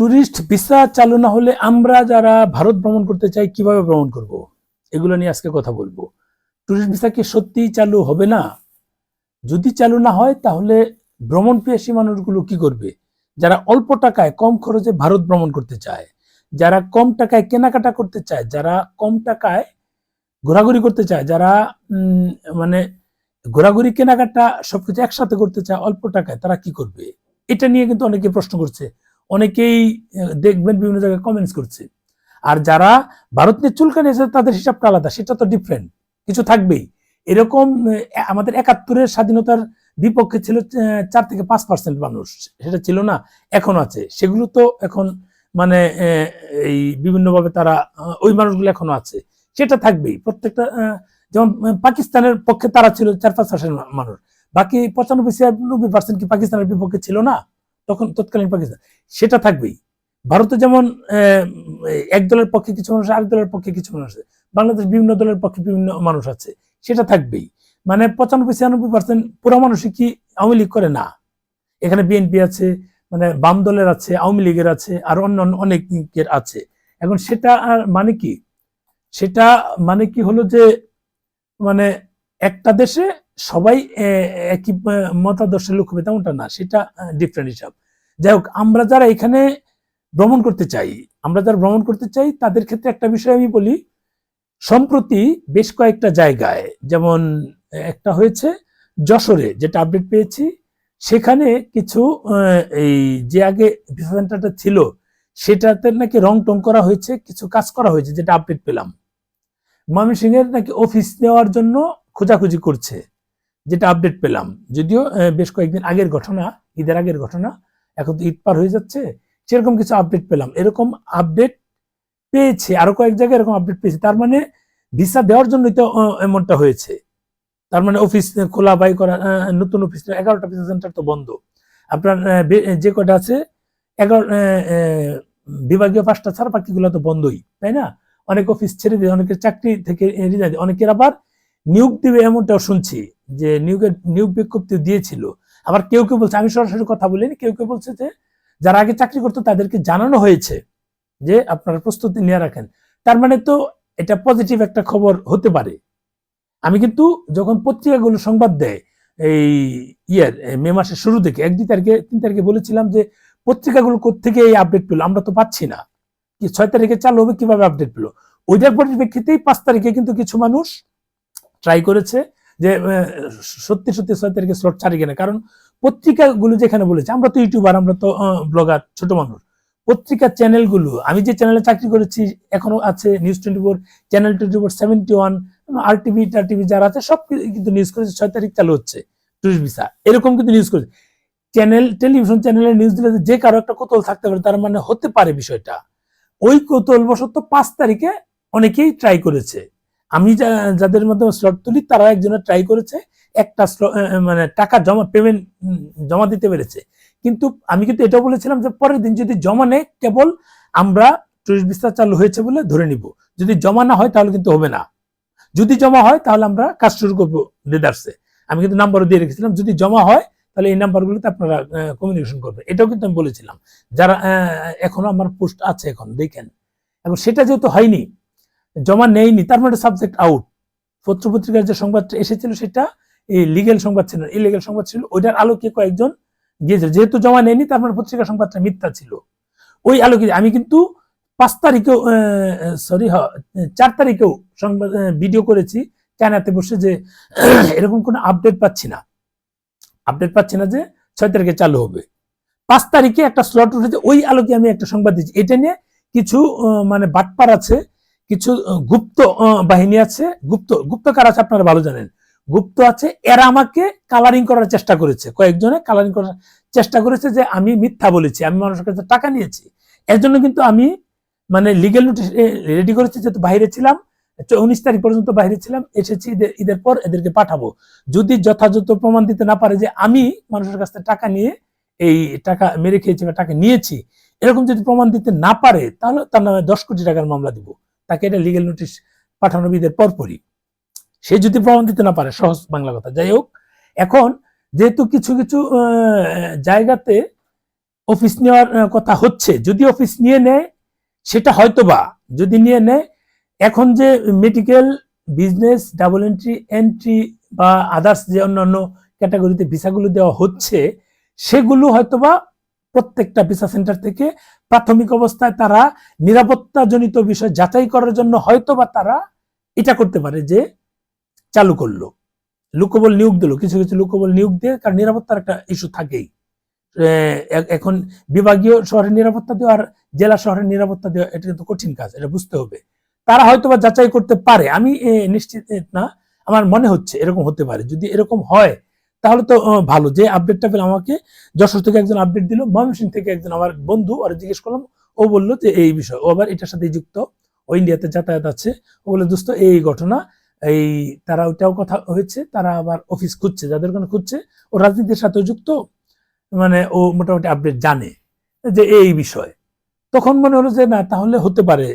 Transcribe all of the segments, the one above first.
Tourist visa চালু না হলে আমরা যারা ভারত ভ্রমণ করতে চাই কিভাবে ভ্রমণ করব, এগুলো নিয়ে আজকে কথা বলবো। ট্যুরিস্ট ভিসা কি সত্যিই চালু হবে না? যদি চালু না হয় তাহলে ভ্রমণ পিয়াসী মানুষগুলো কি করবে? যারা অল্প টাকায় কম খরচে ভারত ভ্রমণ করতে চায়, যারা কম টাকায় কেনাকাটা করতে চায়, যারা কম টাকায় ঘোরাঘুরি করতে চায়, যারা মানে ঘোরাঘুরি কেনাকাটা সবকিছু একসাথে করতে চায় অল্প টাকায়, তারা কি করবে? এটা নিয়ে কিন্তু অনেকে প্রশ্ন করছে, অনেকেই দেখবেন বিভিন্ন জায়গায় কমেন্টস করছে। আর যারা ভারত নিয়ে চুলকানি আছে তাদের হিসাবটা আলাদা, সেটা তো ডিফারেন্ট, কিছু থাকবেই। এরকম আমাদের ৭১-এর স্বাধীনতার বিপক্ষে ছিল ৪ থেকে ৫% মানুষ, সেটা ছিল না, এখন আছে। সেগুলো তো এখন মানে এই বিভিন্নভাবে তারা ওই মানুষগুলো এখনো আছে, সেটা থাকবেই। প্রত্যেকটা যেমন পাকিস্তানের পক্ষে তারা ছিল ৪-৫% মানুষ, বাকি ৯৫-৯৬% কি পাকিস্তানের বিপক্ষে ছিল না তখন, তৎকালীন পাকিস্তান, সেটা থাকবেই। ভারতে যেমন এক দলের পক্ষে কিছু মানুষ, আরেক দলের পক্ষে কিছু মানুষ আছে, বাংলাদেশ বিভিন্ন দলের পক্ষে বিভিন্ন মানুষ আছে, সেটা থাকবেই। মানে ৯৫-৯৬% পুরো মানুষই কি আওয়ামী লীগ করে না, এখানে বিএনপি আছে, মানে বাম দলের আছে, আওয়ামী লীগের আছে, আর অন্য অনেকের আছে। এখন সেটা মানে কি, সেটা মানে কি হলো যে মানে একটা দেশে সবাই একই মতাদর্শের লোক হবে তেমনটা না, সেটা ডিফারেন্ট হিসাব। যাই হোক, আমরা যারা এখানে ভ্রমণ করতে চাই, তাদের ক্ষেত্রে একটা বিষয় আমি বলি। সম্প্রতি বেশ কয়েকটা জায়গায়, যেমন একটা হয়েছে যশোরে, যেটা আপডেট পেয়েছি, সেখানে কিছু এই যে আগে ভিসা সেন্টারটা ছিল সেটাতে নাকি রং টং করা হয়েছে, কিছু কাজ করা হয়েছে, যেটা আপডেট পেলাম। ময়মনসিংহের নাকি অফিস নেওয়ার জন্য খোঁজাখুঁজি করছে, যেটা আপডেট পেলাম। যদিও বেশ কয়েকদিন আগের ঘটনা, ঈদের আগের ঘটনা, এখন তো ঈদ পার হয়ে যাচ্ছে, সেরকম কিছু আপডেট পেলাম। এরকম আপডেট পেয়েছে, আরো কয়েক জায়গায় এরকম আপডেট পেয়েছে। তার মানে ভিসা দেওয়ার জন্যই তো এমনটা হয়েছে। তার মানে অফিস খোলা বাই করা, নতুন অফিস, 11টা ভিসা সেন্টার তো বন্ধ। আপনার যে কটা আছে 11 বিভাগীয় 5টা ছাড়া বাকিগুলো তো বন্ধই, তাই না? অনেক অফিস ছেড়ে দিয়ে, অনেকের চাকরি থেকে রিজাইন, অনেকের আবার নিয়োগ দিবে এমনটাও শুনছি, যে নিয়োগ বিজ্ঞপ্তি দিয়েছিল। আবার কেউ কেউ বলছে, আমি সরাসরি কথা বলিনি, কেউ কেউ বলছে যে যারা আগে চাকরি করতো তাদেরকে জানানো হয়েছে যে আপনারা প্রস্তুতি নিয়ে রাখেন। তার মানে তো এটা পজিটিভ একটা খবর হতে পারে। আমি কিন্তু যখন পত্রিকাগুলো সংবাদ দেয় এই মে মাসের শুরু থেকে 1-2 তারিখে 3 তারিখে বলেছিলাম যে পত্রিকাগুলো কোত্থেকে এই আপডেট পেলো, আমরা তো পাচ্ছি না, কি 6 তারিখে চালু হবে, কিভাবে আপডেট পেলো? ওইটার পরিপ্রেক্ষিতেই 5 তারিখে কিন্তু কিছু মানুষ ট্রাই করেছে যে সত্যি সত্যি 6 তারিখে স্লট ছাড়ি কিনা। কারণ পত্রিকাগুলো যেখানে বলেছে, আমরা তো ইউটিউবার, আমরা তো ব্লগার, ছোট মানুষ, পত্রিকা চ্যানেলগুলো, আমি যে চ্যানেলে চাকরি করেছি এখনো আছে, নিউজ 24, চ্যানেল 24, 71, আর টিভি যারা আছে সব কিন্তু নিউজ করেছে 6 তারিখ চালু হচ্ছে টুরিস্ট ভিসা, এরকম কিন্তু নিউজ করেছে। টেলিভিশন চ্যানেলে নিউজ দিলে যে কারো একটা কৌতূহল থাকতে পারে, তার মানে হতে পারে বিষয়টা। ওই কৌতূহলবশত 5 তারিখে অনেকেই ট্রাই করেছে। আমি যাদের মাধ্যমে স্লট তুলি, তারা একজনের ট্রাই করেছে, একটা মানে টাকা পেমেন্ট জমা দিতে পেরেছে। কিন্তু আমি কিন্তু এটাও বলেছিলাম যে পরের দিন যদি জমা নেয়, কেবল আমরা টুরিস্ট ভিসা চালু হয়েছে বলে ধরে নিব, যদি জমা না হয় তাহলে কিন্তু হবে না। যদি জমা হয় তাহলে আমরা কাজ শুরু করবো দেদারসে। আমি কিন্তু নাম্বারও দিয়ে রেখেছিলাম, যদি জমা হয় তাহলে এই নাম্বারগুলোতে আপনারা কমিউনিকেশন করবেন, এটাও কিন্তু আমি বলেছিলাম। যারা এখনো আমার পোস্ট আছে, এখন দেখেন। এখন সেটা যেহেতু হয়নি, জমা নেয়নি, তার মানে সাবজেক্ট আউট। পত্রপত্রিকার যে সংবাদটা এসেছিল সেটা এই লিগেল সংবাদ ছিল, ইলিগেল সংবাদ ছিল, ওইটার আলোকে কয়েকজন গিয়েছিল। যেহেতু জমা নেয়নি, তার মানে পত্রিকা সংবাদটা মিথ্যা ছিল। ওই আলোকে আমি কিন্তু 5 তারিখেও 4 তারিখেও সংবাদ ভিডিও করেছি চায়নাতে বসে, যে এরকম কোনো আপডেট পাচ্ছি না যে 6 তারিখে চালু হবে। 5 তারিখে একটা স্লট উঠেছে, ওই আলোকে আমি একটা সংবাদ দিচ্ছি। এটা নিয়ে কিছু মানে বাটপার আছে, কিছু গুপ্ত বাহিনী আছে, গুপ্তকার আছে, আপনারা ভালো জানেন, গুপ্ত আছে। এরা আমাকে কালারিং করার চেষ্টা করেছে, কয়েকজনে কালারিং করার চেষ্টা করেছে যে আমি মিথ্যা বলেছি, আমি মানুষের কাছে টাকা নিয়েছি। এর জন্য কিন্তু আমি মানে লিগেল নোটিশ রেডি করেছি, যেহেতু বাইরে ছিলাম, 19 তারিখ পর্যন্ত বাইরে ছিলাম, এসেছি ঈদের পর এদেরকে পাঠাবো। যদি যথাযথ প্রমাণ দিতে না পারে যে আমি মানুষের কাছ থেকে টাকা নিয়ে এই টাকা মেরে খেয়েছি বা টাকা নিয়েছি, এরকম যদি প্রমাণ দিতে না পারে, তাহলে তার নামে 10 কোটি টাকার মামলা দিব। তাকে এটা লিগেল নোটিশ পাঠানো ঈদের পরপরই, সে যদি প্রমাণ দিতে না পারে, সহজ বাংলা কথা। যাই হোক, এখন যেহেতু কিছু কিছু জায়গাতে অফিস নেওয়ার কথা হচ্ছে, যদি অফিস নিয়ে নেয় সেটা হয়তোবা, যদি নিয়ে নেয়, এখন যে medical, business, double entry, entry বা আদার্স যে অন্যান্য ক্যাটাগরিতে ভিসাগুলো দেওয়া হচ্ছে, সেগুলো হয়তোবা প্রত্যেকটা ভিসা সেন্টার থেকে প্রাথমিক অবস্থায় তারা নিরাপত্তাজনিত বিষয় যাচাই করার জন্য হয়তোবা তারা এটা করতে পারে যে চালু করলো, লুকোবল নিয়োগ দিল, কিছু কিছু লুকোবল নিয়োগ দিয়ে, কারণ নিরাপত্তার একটা ইস্যু থাকেই। এখন বিভাগীয় শহরের নিরাপত্তা দেওয়া আর জেলা শহরের নিরাপত্তা দেওয়া এটা কিন্তু কঠিন কাজ, এটা বুঝতে হবে। তারা হয়তোবা যাচাই করতে পারে, আমি নিশ্চিত না, আমার মনে হচ্ছে এরকম হতে পারে। যদি এরকম হয় তাহলে তো ভালো। যে আপডেটটা পেলাম, আমাকে যশোর থেকে একজন আপডেট দিল, ময়মনসিংহ থেকে একজন আমার বন্ধু, ওরা জিজ্ঞেস করলাম, ও বললো যে এই বিষয়, ও আবার এটার সাথে যুক্ত, ও ইন্ডিয়াতে যাতায়াত আছে। ও বলে দোস্ত এই ঘটনা, এই তারা ওইটাও কথা হয়েছে, তারা আবার অফিস খুঁজছে, যাদের কোনো খুঁজছে, ও রাজনীতির সাথে যুক্ত, মানে ও মোটামুটি আপডেট জানে যে এই বিষয়। তখন মনে হলো যে না, তাহলে হতে পারে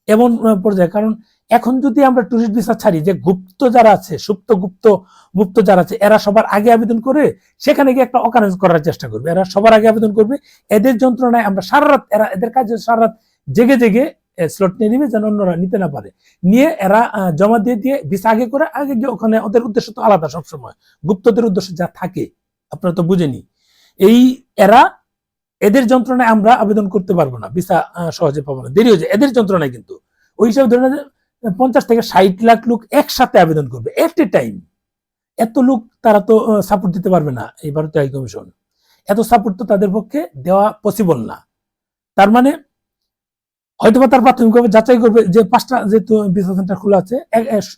এমন পর্যায়ে। কারণ এখন যদি আমরা টুরিস্ট ভিসা ছাড়ি, যে গুপ্ত যারা আছে, সুপ্ত গুপ্ত গুপ্ত যারা আছে, এরা সবার আগে আবেদন করে সেখানে গিয়ে একটা অকারেন্স করার চেষ্টা করবে। এরা সবার আগে আবেদন করবে, এদের যন্ত্রণায় আমরা সারা রাত, এরা এদের কাজে সারা রাত জেগে জেগে স্লট নিয়ে নিবে, যেন অন্যরা নিতে না পারে। নিয়ে এরা জমা দিয়ে দিয়ে ভিসা আগে করে, আগে গিয়ে ওখানে ওদের উদ্দেশ্য তো আলাদা সবসময়, গুপ্তদের উদ্দেশ্য যা থাকে আপনারা তো বুঝেনি। এই এরা, এদের যন্ত্রণায় আমরা আবেদন করতে পারবো না, ভিসা সহজে পাবো না, দেরি হয়ে যায় এদের যন্ত্রণায়। কিন্তু ওই হিসাবে ধরে 50 থেকে 60 লাখ লোক একসাথে আবেদন করবে এট এ টাইম। এত লোক তারা তো সাপোর্ট দিতে পারবে না, এই ভারতীয় হাই কমিশন এত সাপোর্ট তো তাদের পক্ষে দেওয়া পসিবল না। তার মানে হয়তোবা তার প্রাথমিকভাবে যাচাই করবে যে 5টা যেহেতু ভিসা সেন্টার খোলা আছে,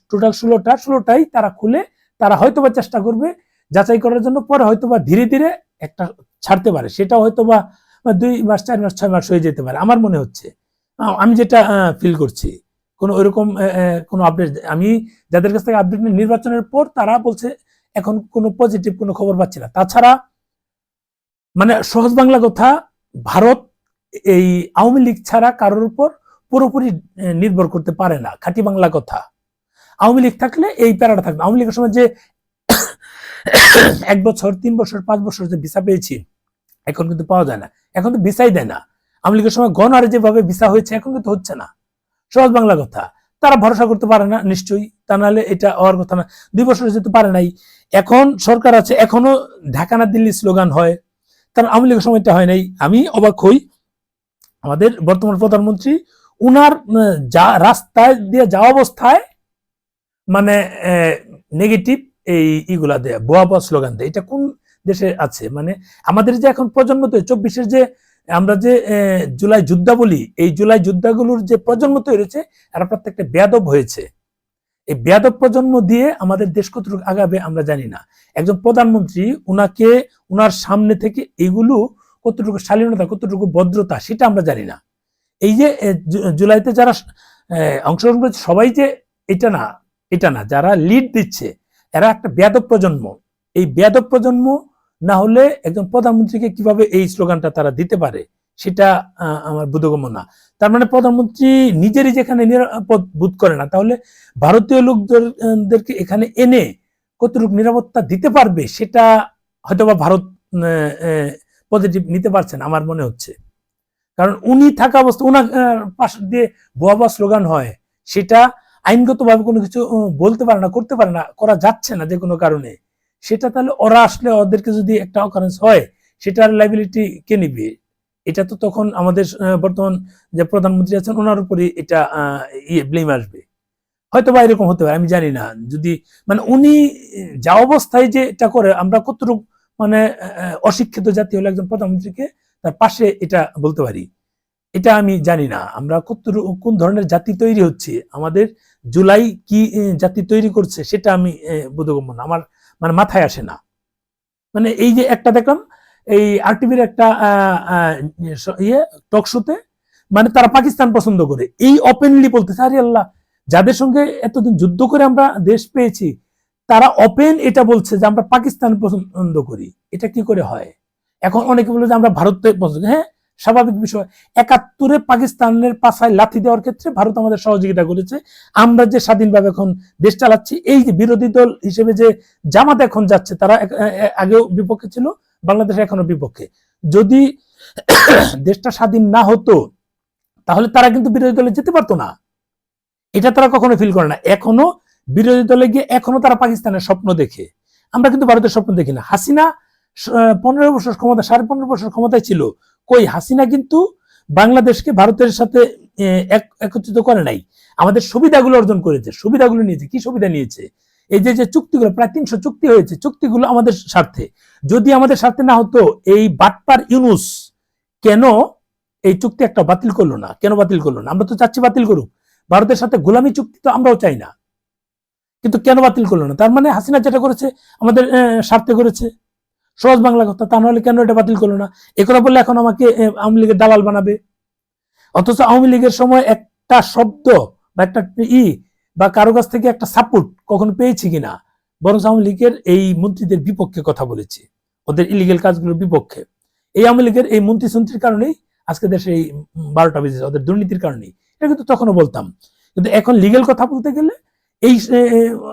টোটাল 16টাই তারা খুলে, তারা হয়তোবা চেষ্টা করবে যাচাই করার জন্য, পরে হয়তোবা ধীরে ধীরে একটা ছাড়তে পারে, সেটা হয়তোবা 2 মাস, 4 মাস, 6 মাস হয়ে যেতে পারে, আমার মনে হচ্ছে। আমি যেটা ফিল করছি, কোনো ওইরকম কোনো আপডেট আমি যাদের কাছ থেকে আপডেট নিয়ে, নির্বাচনের পর তারা বলছে এখন কোনো পজিটিভ কোনো খবর পাচ্ছি না। তাছাড়া মানে সহজ বাংলা কথা, ভারত এই আওয়ামী লীগ ছাড়া কারোর উপর পুরোপুরি নির্ভর করতে পারে না, খাঁটি বাংলা কথা। আওয়ামী লীগ থাকলে এই প্যারাটা থাকবে। আওয়ামী লীগের সময় যে 1 বছর, 3 বছর, 5 বছর যে ভিসা পেয়েছি, এখন কিন্তু পাওয়া যায় না, এখন তো ভিসাই দেয় না। আওয়ামী লীগের সময় গণহারে যেভাবে ভিসা হয়েছে, এখন কিন্তু হচ্ছে না। সহজ বাংলা কথা, তারা ভরসা করতে পারে না নিশ্চয়ই, তা নাহলে এটা হওয়ার কথা না। 2 বছর যেতে পারে নাই, এখন সরকার আছে, এখনো ঢাকা না দিল্লি স্লোগান হয়, কারণ আওয়ামী লীগের সময়টা হয় নাই। আমি অবাক হই, আমাদের বর্তমান প্রধানমন্ত্রী উনার যা রাস্তায় দিয়ে যাওয়া অবস্থায় মানে নেগেটিভ এই ইগুলা দেয়, ভুয়া স্লোগান দেয়, এটা কোন দেশে আছে? মানে আমাদের যে এখন প্রজন্ম তো 24-এর যে আমরা যে জুলাই যোদ্ধা বলি, এই জুলাই যোদ্ধাগুলোর যে প্রজন্ম তৈরি হয়েছে, এরা প্রত্যেকটা বেয়াদব হয়েছে। এই বেয়াদব প্রজন্ম দিয়ে আমাদের দেশ কতটুকু আগাবে আমরা জানি না। একজন প্রধানমন্ত্রী, উনাকে উনার সামনে থেকে এগুলো কতটুকু শালীনতা, কতটুকু ভদ্রতা, সেটা আমরা জানি না। এই যে জুলাইতে যারা অংশগ্রহণ করেছে সবাই যে এটা না, যারা লিড দিচ্ছে এরা একটা বেয়াদব প্রজন্ম। এই বেয়াদব প্রজন্ম না হলে একজন প্রধানমন্ত্রীকে কিভাবে এই স্লোগানটা তারা দিতে পারে, সেটা আমার বোধগম্য না। তার মানে প্রধানমন্ত্রী নিজেরই যেখানে নিরাপদ বোধ করে না, তাহলে ভারতীয় লোকদেরকে এখানে এনে কতটুকু নিরাপত্তা দিতে পারবে, সেটা হয়তোবা ভারত পজিটিভ নিতে পারছে না আমার মনে হচ্ছে। কারণ উনি থাকা অবস্থা, উনার পাশ দিয়ে ভুয়া স্লোগান হয়, সেটা আইনগতভাবে কোনো কিছু বলতে পারে না, করতে পারে না, করা যাচ্ছে না যে কোনো কারণে। সেটা তাহলে ওরা আসলে ওদেরকে যদি একটা অকারেন্স হয়, সেটার লাইবিলিটি কে নিবে? এটা তো তখন আমাদের বর্তমান যে প্রধানমন্ত্রী আছেন ওনার উপরই এটা ব্লেম আসবে। হয়তো বা এরকম হতে পারে, আমি জানি না। যদি মানে উনি যা অবস্থায় যে এটা করে, আমরা কতটুকু মানে অশিক্ষিত জাতি হলে একজন প্রধানমন্ত্রীকে তার পাশে এটা বলতে পারি, এটা আমি জানি না। আমরা কতটুকু কোন ধরনের জাতি তৈরি হচ্ছে, আমাদের জুলাই কি জাতি তৈরি করছে, সেটা আমি বোধগম্য না, আমার মানে মাথায় আসে না। মানে এই যে একটা দেখলাম এই আরটিভির একটা টক শোতে, মানে তারা পাকিস্তান পছন্দ করে, এই ওপেনলি বলতেছে, আরে আল্লাহ, যাদের সঙ্গে এতদিন যুদ্ধ করে আমরা দেশ পেয়েছি, তারা ওপেন এটা বলছে যে আমরা পাকিস্তান পছন্দ করি। এটা কি করে হয়? এখন অনেকে বলে যে আমরা ভারতে পছন্দ, হ্যাঁ স্বাভাবিক বিষয়। 71-এ পাকিস্তানের পাছায় লাথি দেওয়ার ক্ষেত্রে ভারত আমাদের সহযোগিতা করেছে। আমরা যে স্বাধীনভাবে এখন দেশ চালাচ্ছি, এই যে বিরোধী দল হিসেবে যে জামাত এখন যাচ্ছে, তারা আগেও বিপক্ষে ছিল, বাংলাদেশ এখনো বিপক্ষে। যদি দেশটা স্বাধীন না হতো তাহলে তারা কিন্তু বিরোধী দলে যেতে পারতো না, এটা তারা কখনো ফিল করে না। এখনো বিরোধী দলে গিয়ে এখনো তারা পাকিস্তানের স্বপ্ন দেখে। আমরা কিন্তু ভারতের স্বপ্ন দেখি না। হাসিনা 15 বছর ক্ষমতা, 15.5 বছর ক্ষমতায় ছিল, কই হাসিনা কিন্তু বাংলাদেশকে ভারতের সাথে একত্রিত করে নাই, আমাদের সুবিধাগুলো অর্জন করেছে, সুবিধাগুলো নিয়েছে। কি সুবিধা নিয়েছে? এই যে যে চুক্তিগুলো, প্রায় 300 চুক্তি হয়েছে, চুক্তিগুলো আমাদের স্বার্থে। যদি আমাদের স্বার্থে না হতো, এই বাটপার ইউনুস কেন এই চুক্তি একটা বাতিল করলো না? কেন বাতিল করলো না? আমরা তো চাচ্ছি বাতিল করুক। ভারতের সাথে গোলামি চুক্তি তো আমরাও চাই না, কিন্তু কেন বাতিল করলো না? তার মানে হাসিনা যেটা করেছে আমাদের স্বার্থে করেছে। সহজ বাংলা কথা, তা নাহলে কেন এটা বাতিল করলো না? এ কথা বললে এখন আমাকে আওয়ামী লীগের দালাল বানাবে। অথচ আওয়ামী লীগের সময় একটা শব্দ বা একটা বা কারো কাছ থেকে একটা সাপোর্ট কখনো পেয়েছি কিনা? বরং আওয়ামী লীগের এই মন্ত্রীদের বিপক্ষে কথা বলেছি, ওদের ইলিগেল কাজগুলোর বিপক্ষে। এই আওয়ামী লীগের এই মন্ত্রী সন্ত্রীর কারণেই আজকে দেশে এই 12টা বেজেছে, ওদের দুর্নীতির কারণেই। এটা কিন্তু তখনও বলতাম, কিন্তু এখন লিগেল কথা বলতে গেলে এই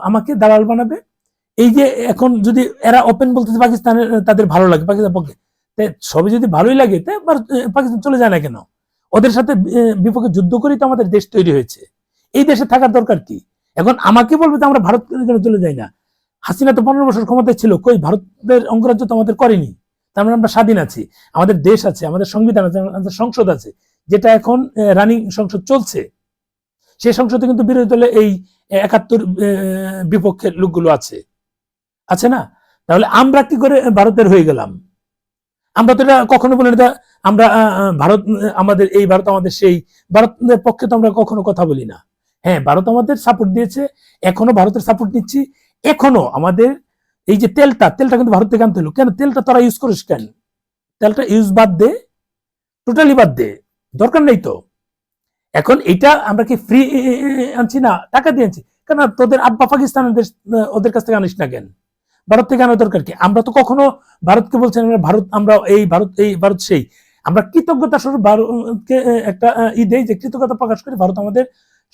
আমাকে দালাল বানাবে। এই যে এখন যদি এরা ওপেন বলতেছে পাকিস্তানের তাদের ভালো লাগে, পাকিস্তানের পক্ষে, সবই যদি ভালোই লাগে পাকিস্তান চলে যায় না কেন? ওদের সাথে বিপক্ষে যুদ্ধ করেই তো আমাদের দেশ তৈরি হয়েছে। এই দেশে থাকার দরকার কি? এখন আমাকে বলবে যে আমরা ভারত চলে যাই না। হাসিনা তো 15 বছর ক্ষমতায় ছিল, কই ভারতের অঙ্গরাজ্য তো আমাদের করেনি। তার মানে আমরা স্বাধীন আছি, আমাদের দেশ আছে, আমাদের সংবিধান আছে, আমাদের সংসদ আছে, যেটা এখন রানিং সংসদ চলছে। সেই সংসদে কিন্তু বিরোধী দলে এই 71 বিপক্ষের লোকগুলো আছে, আছে না? তাহলে আমরা কি করে ভারতের হয়ে গেলাম? আমরা তো এটা কখনো বলি না আমরা ভারত আমাদের, এই ভারত আমাদের সেই। ভারতের পক্ষে তো আমরা কখনো কথা বলি না। হ্যাঁ, ভারত আমাদের সাপোর্ট দিয়েছে, এখনো ভারতের সাপোর্ট নিচ্ছি। এখনো আমাদের এই যে তেলটা কিন্তু ভারত থেকে আনতে হলো। কেন তেলটা তোরা ইউজ করিস কেন? তেলটা ইউজ বাদ দে, টোটালি বাদ দে, দরকার নেই তো। এখন এটা আমরা কি ফ্রি আনছি না, টাকা দিয়ে আনছি? কেন তোদের আব্বা পাকিস্তানের দেশ, ওদের কাছ থেকে আনিস না কেন? ভারত থেকে আনার দরকার কি? আমরা তো কখনো ভারতকে বলছেন ভারত, আমরা এই ভারত সেই। আমরা কৃতজ্ঞতা স্বরূপ ভারতকে একটা দেই, যে কৃতজ্ঞতা প্রকাশ করে ভারত আমাদের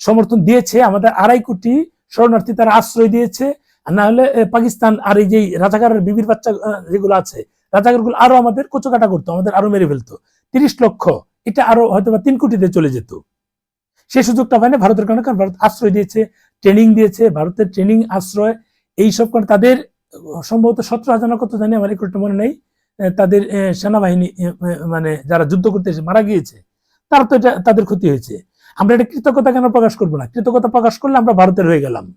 সমর্থন দিয়েছে, আমাদের 2.5 কোটি শরণার্থী তারা আশ্রয় দিয়েছে। না হলে পাকিস্তান আর এই যে রাজাকারের বিবির বাচ্চা যেগুলো আছে, রাজাকারগুলো আরো আমাদের কোচকাটা করতো, আমাদের আরো মেরে ফেলতো। 30 লক্ষ, এটা আরো হয়তো বা 3 কোটিতে চলে যেত। সেই সুযোগটা পায় না ভারতের কারণে, কারণ ভারত আশ্রয় দিয়েছে, ট্রেনিং দিয়েছে। ভারতের ট্রেনিং, আশ্রয়, এইসব কারণে তাদের সম্ভবত 17,000 কত জানি, আমার একটু মনে নেই, তাদের সেনাবাহিনী মানে যারা যুদ্ধ করতে এসে মারা গিয়েছে, তারা তো এটা তাদের ক্ষতি হয়েছে। আমরা এটা কৃতজ্ঞতা কেন প্রকাশ করবো না? কৃতজ্ঞতা প্রকাশ করলে আমরা ভারতের হয়ে গেলাম।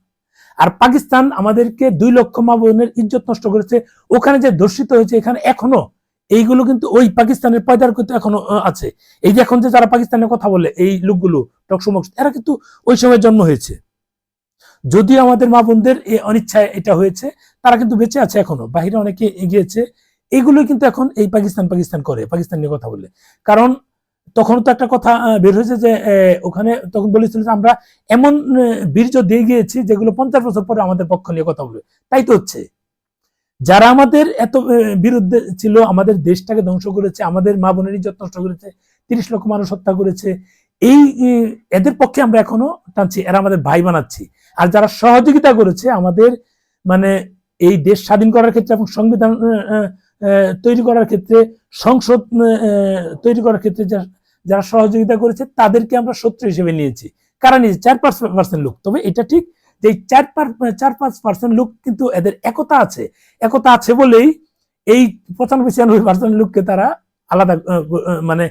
আর পাকিস্তান আমাদেরকে 2 লক্ষ মা বোনের ইজ্জত নষ্ট করেছে, ওখানে যে ধর্ষিত হয়েছে, এখানে এখনো এইগুলো কিন্তু ওই পাকিস্তানের পয়দার কিন্তু এখনো আছে। এই যে এখন যে যারা পাকিস্তানের কথা বলে, এই লোকগুলো টকসমক, এরা কিন্তু ওই সময় জন্ম হয়েছে। যদিও আমাদের মা বোনদের অনিচ্ছায় এটা হয়েছে, তারা কিন্তু বেঁচে আছে এখনো, বাহিরে অনেকে এগিয়েছে। এগুলো কিন্তু এখন এই পাকিস্তান করে, পাকিস্তান নিয়ে কথা বলে। কারণ তখন তো একটা কথা বের হয়েছে যে ওখানে তখন বলেছিল যে আমরা এমন বীর্য দিয়ে গিয়েছি যেগুলো 50 বছর পরে আমাদের পক্ষ নিয়ে কথা বলবে। তাই তো হচ্ছে, যারা আমাদের এত বিরুদ্ধে ছিল, আমাদের দেশটাকে ধ্বংস করেছে, আমাদের মা বোনের ইজ্জত নষ্ট করেছে, 30 লক্ষ মানুষ হত্যা করেছে, এই এদের পক্ষে আমরা এখনো টানছি, এরা আমাদের ভাই বানাচ্ছি। আর যারা সহযোগিতা করেছে আমাদের, মানে এই দেশ স্বাধীন করার ক্ষেত্রে এবং সংবিধান তৈরি করার ক্ষেত্রে, সংসদ তৈরি করার ক্ষেত্রে যারা সহযোগিতা করেছে, তাদেরকে আমরা শত্রু হিসেবে নিয়েছি। কারা নিয়েছে? 4-5% লোক। তবে এটা ঠিক যে 4-5% লোক কিন্তু এদের একতা আছে, একতা আছে বলেই এই 95-96% লোককে তারা আলাদা মানে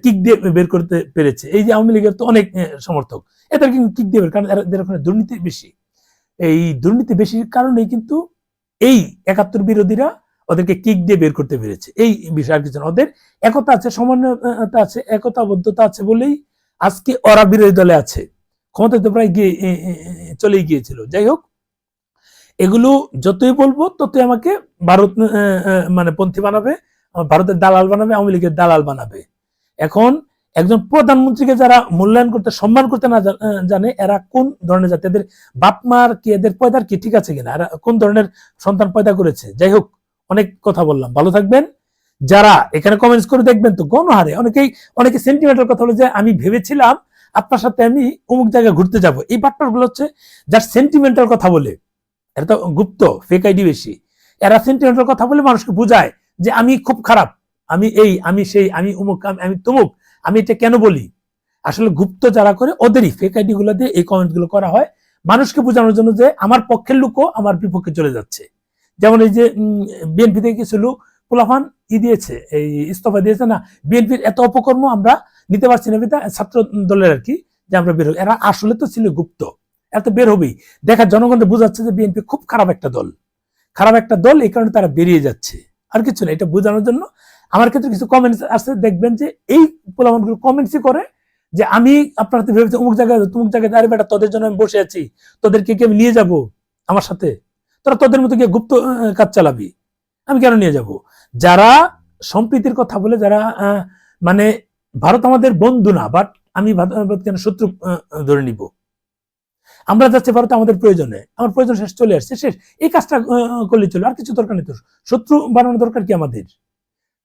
কিক দিয়ে বের করতে পেরেছে। এই যে আওয়ামী লীগের তো অনেক সমর্থক, এদের কিন্তু কিক দিয়ে বের, কারণ এদের ওখানে দুর্নীতি বেশি। এই দুর্নীতি বেশির কারণেই কিন্তু এই 71 বিরোধীরা ওদেরকে কিক দিয়ে বের করতে পেরেছে। এই বিষয় আর কিছু না, ওদের একতা আছে, সমন্বয়তা আছে, একতাবদ্ধতা আছে বলেই আজকে ওরা বিরোধী দলে আছে। ক্ষমতায় তো প্রায় গিয়ে চলেই গিয়েছিল। যাই হোক, এগুলো যতই বলবো ততই আমাকে ভারত মানে পন্থী বানাবে, ভারতের দালাল বানাবে, আওয়ামী লীগের দালাল বানাবে। এখন একজন প্রধানমন্ত্রীকে যারা মূল্যায়ন করতে, সম্মান করতে না জানে, এরা কোন ধরনের জাতি? এদের বাপ মার কি, এদের পয়দার কি ঠিক আছে কিনা, এরা কোন ধরনের সন্তান পয়দা করেছে? যাই হোক, অনেক কথা বললাম, ভালো থাকবেন। যারা এখানে কমেন্টস করে দেখবেন তো গণহারে অনেকে সেন্টিমেন্টাল কথা বলে, যে আমি ভেবেছিলাম আপনার সাথে আমি অমুক জায়গায় ঘুরতে যাব। এই বাটপারগুলো হচ্ছে যার সেন্টিমেন্টাল কথা বলে, এরা তো গুপ্ত, ফেক আইডি বেশি। এরা সেন্টিমেন্টাল কথা বলে মানুষকে বুঝায় যে আমি খুব খারাপ, আমি এই, আমি সেই, আমি অমুক, আমি তমুক, আমি এটা কেন বলি? আসলে গুপ্ত যারা করে ওদেরই ফেক আইডি গুলো দিয়ে এই কমেন্ট গুলো করা হয় মানুষকে বোঝানোর জন্য যে আমার পক্ষের লোকও আমার বিপক্ষে চলে যাচ্ছে। যেমন এই যে বিএনপি থেকে কিছু লোক পোলাফান দিয়েছে, এই ইস্তফা দিয়েছে না, বিএনপির এত অপকর্ম আমরা নিতে পারছি না, ছাত্র দলের আর কি, যে আমরা বের হই। এরা আসলে তো ছিল গুপ্ত, এরা তো বের হবেই। দেখা জনগণকে বোঝাচ্ছে যে বিএনপি খুব খারাপ একটা দল, খারাপ একটা দল, এই কারণে তারা বেরিয়ে যাচ্ছে, আর কিছু না। এটা বোঝানোর জন্য আমার ক্ষেত্রে কিছু কমেন্টস আছে, দেখবেন যে এই পোলাপানগুলো কমেন্টসই করে যে আমি আপনার হাতে ভেবেছি অমুক জায়গায় তুমুক জায়গায়, আরে বেটা তোদের জন্য আমি বসে আছি, তোদেরকে কি আমি নিয়ে যাব আমার সাথে? তোরা তোদের মতো গিয়ে গুপ্ত কাজ চালাবি, আমি কেন নিয়ে যাব? যারা সম্প্রীতির কথা বলে, যারা মানে ভারত আমাদের বন্ধু না, বাট আমি ভারত কেন শত্রু ধরে নিব? আমরা যাচ্ছি ভারত আমাদের প্রয়োজনে, আমার প্রয়োজন শেষ, চলে আসছে, শেষ, এই কাজটা করলে চলে, আর কিছু দরকার নেই। তো শত্রু বানানোর দরকার কি আমাদের?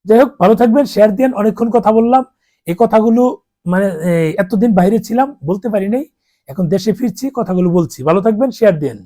যাই হোক, ভালো থাকবেন, শেয়ার দেন। অনেকক্ষণ কথা বললাম, এই কথাগুলো মানে এতদিন বাইরে ছিলাম, বলতে পারি নাই, এখন দেশে ফিরছি, কথাগুলো বলছি। ভালো থাকবেন, শেয়ার দেন।